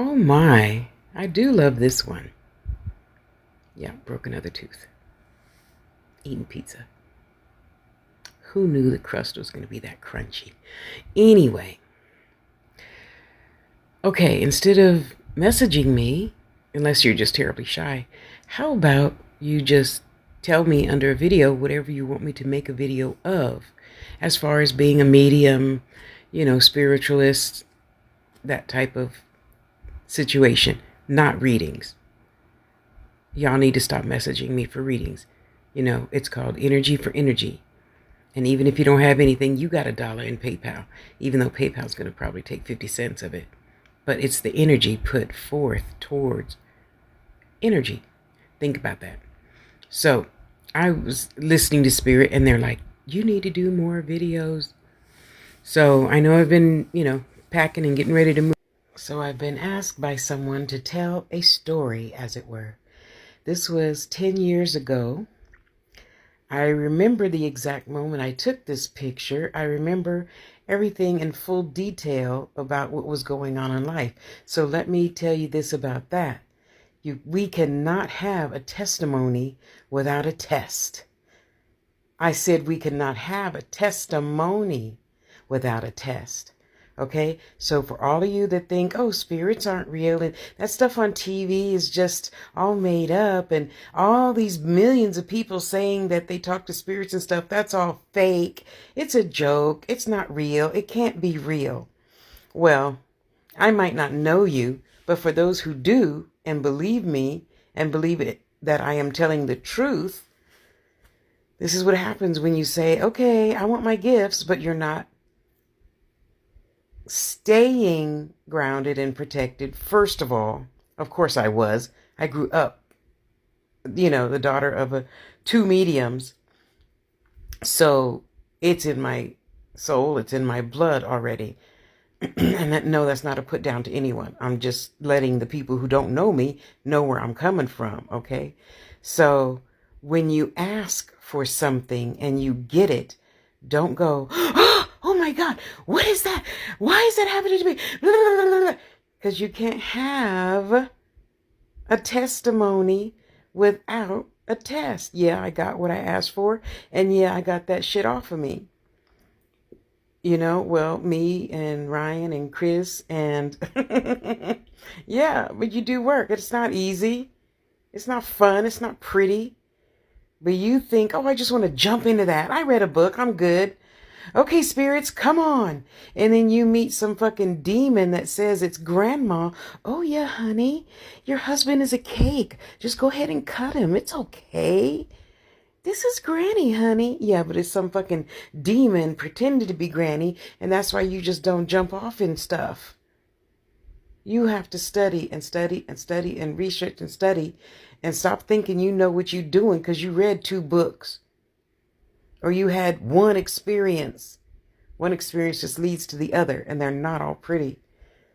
Oh my, I do love this one. Yeah, broke another tooth. Eating pizza. Who knew the crust was going to be that crunchy? Anyway, okay, instead of messaging me, unless you're just terribly shy, how about you just tell me under a video whatever you want me to make a video of, as far as being a medium, spiritualist, that type of situation, not readings. Y'all need to stop messaging me for readings. It's called energy for energy. And even if you don't have anything, you got $1 in PayPal, even though PayPal's going to probably take 50 cents of it. But it's the energy put forth towards energy. Think about that. So I was listening to Spirit, and they're like, you need to do more videos. So I know I've been, packing and getting ready to move. So I've been asked by someone to tell a story, as it were. This was 10 years ago. I remember the exact moment I took this picture. I remember everything in full detail about what was going on in life. So let me tell you this about that. We cannot have a testimony without a test. I said we cannot have a testimony without a test. Okay, so for all of you that think, oh, spirits aren't real and that stuff on TV is just all made up, and all these millions of people saying that they talk to spirits and stuff, that's all fake. It's a joke. It's not real. It can't be real. Well, I might not know you, but for those who do and believe me and believe it, that I am telling the truth, this is what happens when you say, okay, I want my gifts, but you're not staying grounded and protected. First of all, of course I was. I grew up, the daughter of two mediums. So it's in my soul, it's in my blood already. And that's not a put down to anyone. I'm just letting the people who don't know me know where I'm coming from, okay? So when you ask for something and you get it, don't go, oh my God, what is that? Why is that happening to me? Because you can't have a testimony without a test. Yeah, I got what I asked for, and yeah, I got that shit off of me. Me and Ryan and Chris and yeah, but you do work. It's not easy. It's not fun. It's not pretty. But you think, oh, I just want to jump into that. I read a book. I'm good. Okay, spirits, come on. And then you meet some fucking demon that says it's grandma. Oh, yeah, honey, your husband is a cake. Just go ahead and cut him. It's okay. This is Granny, honey. Yeah, but it's some fucking demon pretending to be Granny, and that's why you just don't jump off and stuff. You have to study and study and study and research and study and stop thinking you know what you're doing because you read 2 books. Or you had one experience. One experience just leads to the other, and they're not all pretty.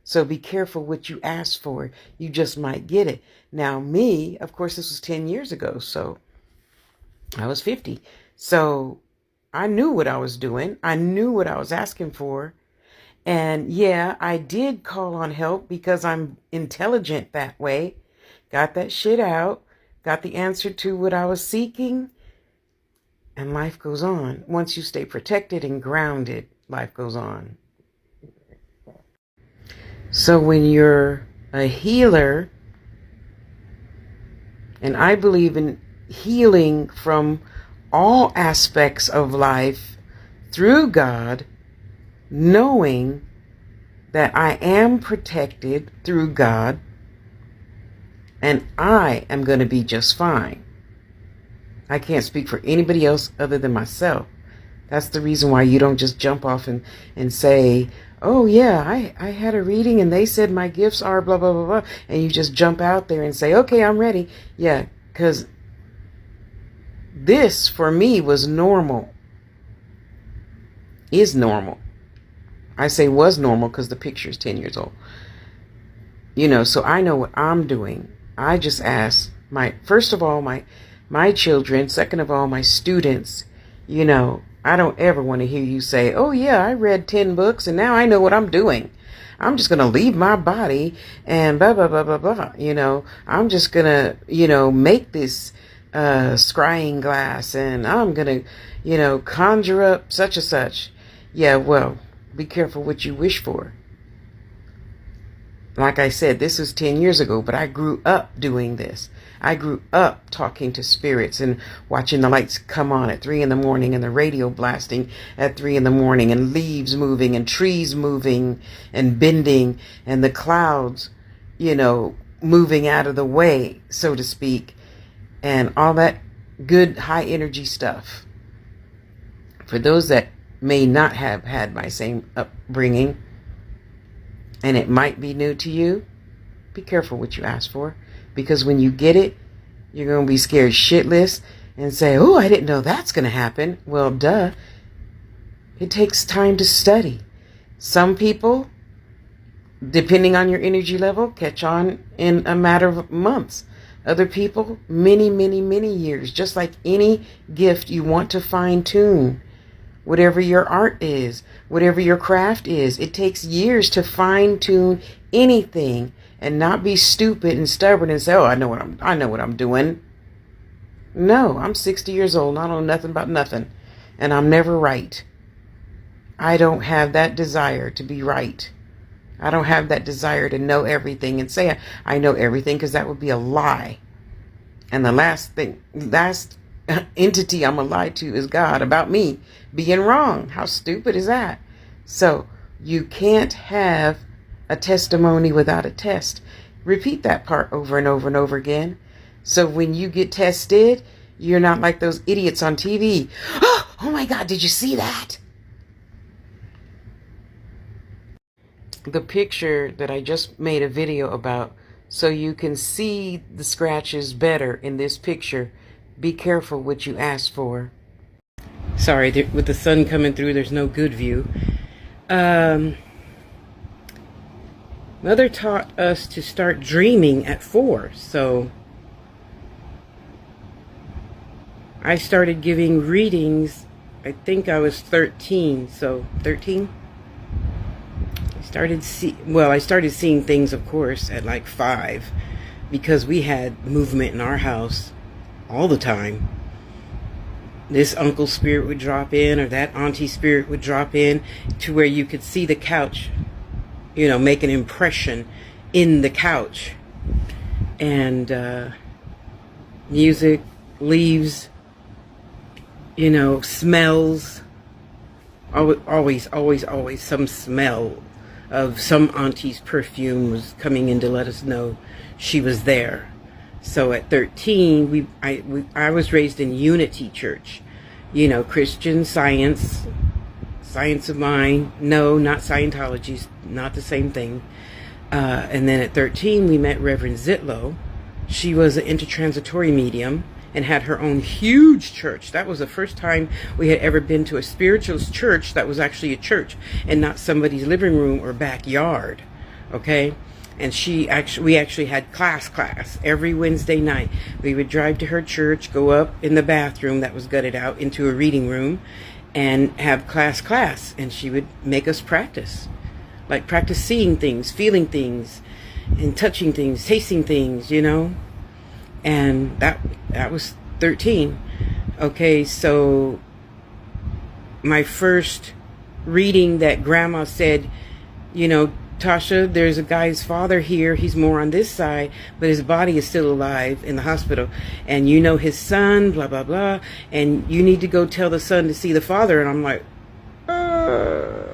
So be careful what you ask for. You just might get it. Now, me, of course, this was 10 years ago, so I was 50. So I knew what I was doing. I knew what I was asking for. And yeah, I did call on help because I'm intelligent that way. Got that shit out. Got the answer to what I was seeking. And life goes on. Once you stay protected and grounded, life goes on. So when you're a healer, and I believe in healing from all aspects of life through God, knowing that I am protected through God, and I am going to be just fine. I can't speak for anybody else other than myself. That's the reason why you don't just jump off and say, oh yeah, I had a reading and they said my gifts are blah, blah, blah, blah. And you just jump out there and say, okay, I'm ready. Yeah, because this for me was normal. Is normal. I say was normal because the picture is 10 years old. So I know what I'm doing. I just ask first of all, my children, second of all, my students, I don't ever want to hear you say, oh yeah, I read 10 books and now I know what I'm doing. I'm just going to leave my body and blah, blah, blah, blah, blah. I'm just going to, make this scrying glass, and I'm going to, conjure up such and such. Yeah, well, be careful what you wish for. Like I said, this was 10 years ago, but I grew up doing this. I grew up talking to spirits and watching the lights come on at 3 in the morning and the radio blasting at 3 in the morning and leaves moving and trees moving and bending and the clouds, moving out of the way, so to speak, and all that good high energy stuff. For those that may not have had my same upbringing, and it might be new to you, be careful what you ask for. Because when you get it, you're going to be scared shitless and say, oh, I didn't know that's going to happen. Well, duh. It takes time to study. Some people, depending on your energy level, catch on in a matter of months. Other people, many, many, many years. Just like any gift you want to fine tune. Whatever your art is, whatever your craft is, it takes years to fine tune anything and not be stupid and stubborn and say, oh, I know what I'm doing. No, I'm 60 years old. I don't know nothing about nothing. And I'm never right. I don't have that desire to be right. I don't have that desire to know everything and say I know everything, because that would be a lie. And the last entity I'm gonna lie to is God about me being wrong. How stupid is that? So you can't have a testimony without a test. Repeat that part over and over and over again. So when you get tested, you're not like those idiots on TV. Oh my God, did you see that? The picture that I just made a video about, so you can see the scratches better in this picture. Be careful what you ask for. Sorry, with the sun coming through, there's no good view. Mother taught us to start dreaming at 4, so I started giving readings, I think I was 13, so 13? I started seeing things, of course, at like 5, because we had movement in our house all the time. This uncle spirit would drop in, or that auntie spirit would drop in, to where you could see the couch, make an impression in the couch. And music, leaves, smells. Always some smell of some auntie's perfume was coming in to let us know she was there. So at 13, I was raised in Unity Church, Christian Science of Mind. No, not Scientology, not the same thing. And then at 13, we met Reverend Zitlow. She was an intertransitory medium and had her own huge church. That was the first time we had ever been to a spiritualist church that was actually a church and not somebody's living room or backyard. Okay? And we actually had class every Wednesday night. We would drive to her church, go up in the bathroom that was gutted out into a reading room, and have class. And she would make us practice. Like practice seeing things, feeling things, and touching things, tasting things, And that was 13. Okay, so my first reading that Grandma said, Tasha, there's a guy's father here. He's more on this side, but his body is still alive in the hospital. And his son, blah, blah, blah. And you need to go tell the son to see the father. And I'm like, no.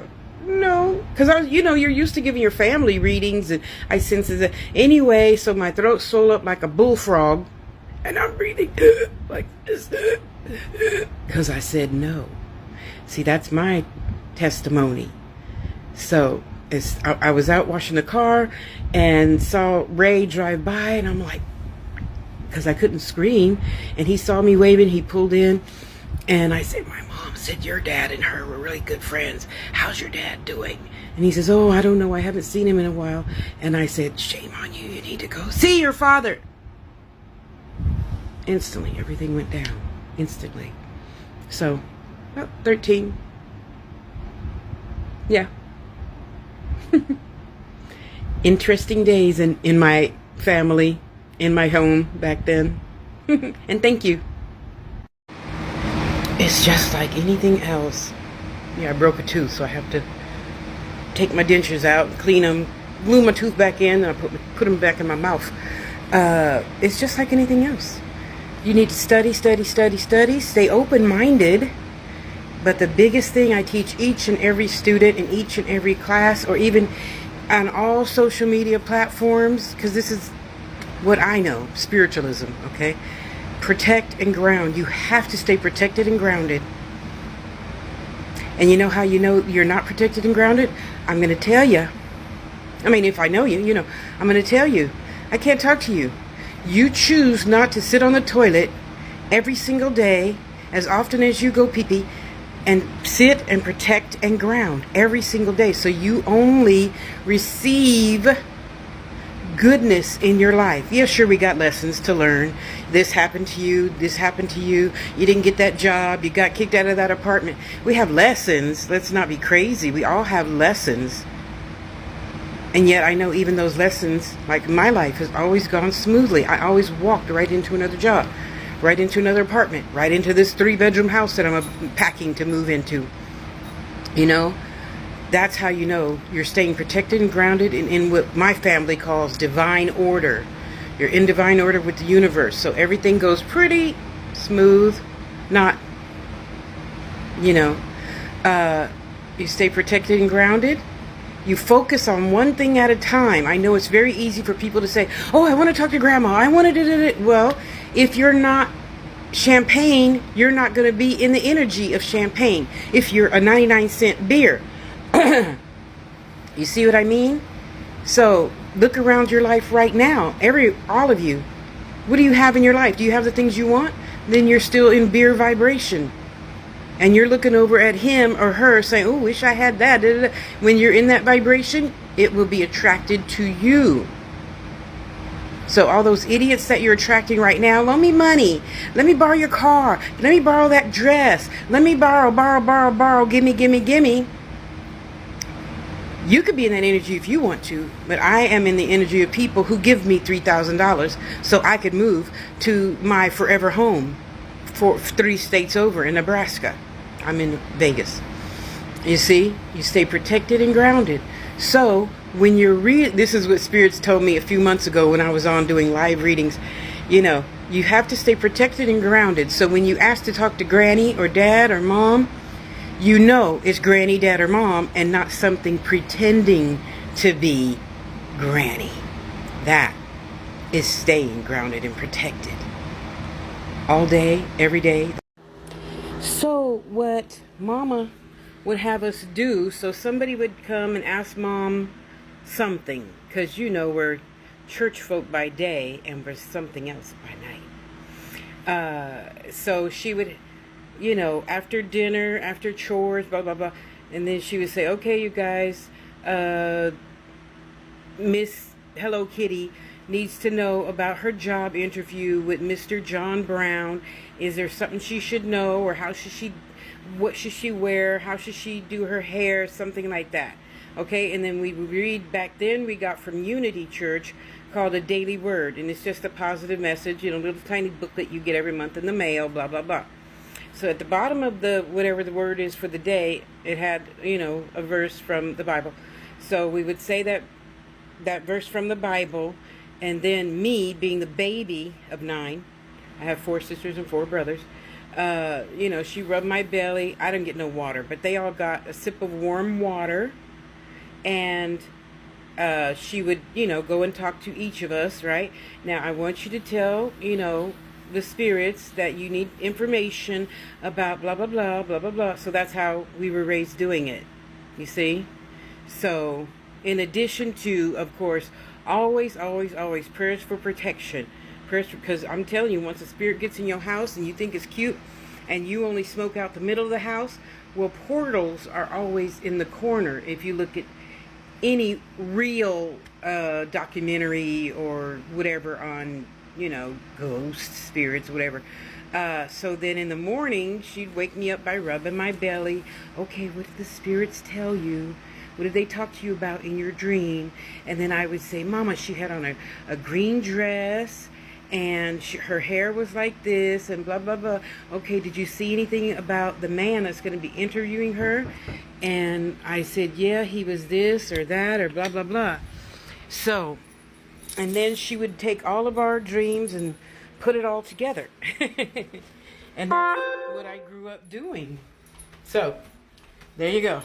Because, you're used to giving your family readings. And I sense it. Anyway, so my throat swelled up like a bullfrog. And I'm breathing like this. Because I said no. See, that's my testimony. So I was out washing the car and saw Ray drive by, and I'm like, because I couldn't scream, and he saw me waving, he pulled in, and I said, my mom said your dad and her were really good friends. How's your dad doing? And he says, oh, I don't know, I haven't seen him in a while. And I said, shame on you, you need to go see your father. Instantly, everything went down, instantly. So, about 13. Yeah. Interesting days in my family, in my home back then. And thank you. It's just like anything else. Yeah, I broke a tooth, so I have to take my dentures out, clean them, glue my tooth back in, and I put them back in my mouth. It's just like anything else. You need to study, study, study, study, stay open-minded. But the biggest thing I teach each and every student in each and every class, or even on all social media platforms, because this is what I know, spiritualism, okay? Protect and ground. You have to stay protected and grounded. And you know how you know you're not protected and grounded? I'm going to tell you. I mean, if I know you, I'm going to tell you. I can't talk to you. You choose not to sit on the toilet every single day, as often as you go pee-pee, and sit and protect and ground every single day. So you only receive goodness in your life. Yeah, sure, we got lessons to learn. This happened to you. This happened to you. You didn't get that job. You got kicked out of that apartment. We have lessons. Let's not be crazy. We all have lessons. And yet I know even those lessons, like my life has always gone smoothly. I always walked right into another job, right into another apartment, right into this 3-bedroom house that I'm packing to move into. That's how you know you're staying protected and grounded in what my family calls divine order. You're in divine order with the universe. So everything goes pretty smooth. Not, you stay protected and grounded. You focus on one thing at a time. I know it's very easy for people to say, oh, I want to talk to grandma. I want to do it. Well, if you're not champagne, you're not going to be in the energy of champagne. If you're a 99-cent beer. You see what I mean? So look around your life right now. All of you. What do you have in your life? Do you have the things you want? Then you're still in beer vibration. And you're looking over at him or her saying, oh, wish I had that. When you're in that vibration, it will be attracted to you. So all those idiots that you're attracting right now, loan me money. Let me borrow your car. Let me borrow that dress. Let me borrow. Gimme. You could be in that energy if you want to, but I am in the energy of people who give me $3,000 so I could move to my forever home for 3 states over in Nebraska. I'm in Vegas. You see, you stay protected and grounded. So when you're this is what spirits told me a few months ago when I was on doing live readings. You have to stay protected and grounded. So when you ask to talk to granny or dad or mom, it's granny, dad, or mom, and not something pretending to be granny. That is staying grounded and protected. All day, every day. So what mama would have us do, so somebody would come and ask mom something, because we're church folk by day and we're something else by night. So she would, after dinner, after chores, blah, blah, blah, and then she would say, okay, you guys, Miss Hello Kitty needs to know about her job interview with Mr. John Brown. Is there something she should know, or what should she wear? How should she do her hair? Something like that. Okay, and then we read back then we got from Unity Church called A Daily Word, and it's just a positive message, little tiny booklet you get every month in the mail, blah, blah, blah. So at the bottom of the whatever the word is for the day, it had, a verse from the Bible. So we would say that verse from the Bible. And then me, being the baby of 9, I have 4 sisters and 4 brothers, she rubbed my belly. I didn't get no water, but they all got a sip of warm water. And she would, go and talk to each of us, right? Now, I want you to tell, the spirits that you need information about blah, blah, blah, blah, blah, blah. So that's how we were raised doing it, you see? So in addition to, of course, always prayers for protection. Because I'm telling you, once a spirit gets in your house and you think it's cute and you only smoke out the middle of the house, well, portals are always in the corner. If you look at any real documentary or whatever on, ghosts, spirits, whatever. So then in the morning, she'd wake me up by rubbing my belly. Okay, what did the spirits tell you? What did they talk to you about in your dream? And then I would say, Mama, she had on a green dress, and her hair was like this, and blah, blah, blah. Okay, did you see anything about the man that's going to be interviewing her? And I said, yeah, he was this or that or blah, blah, blah. So, and then she would take all of our dreams and put it all together. And that's what I grew up doing. So, there you go.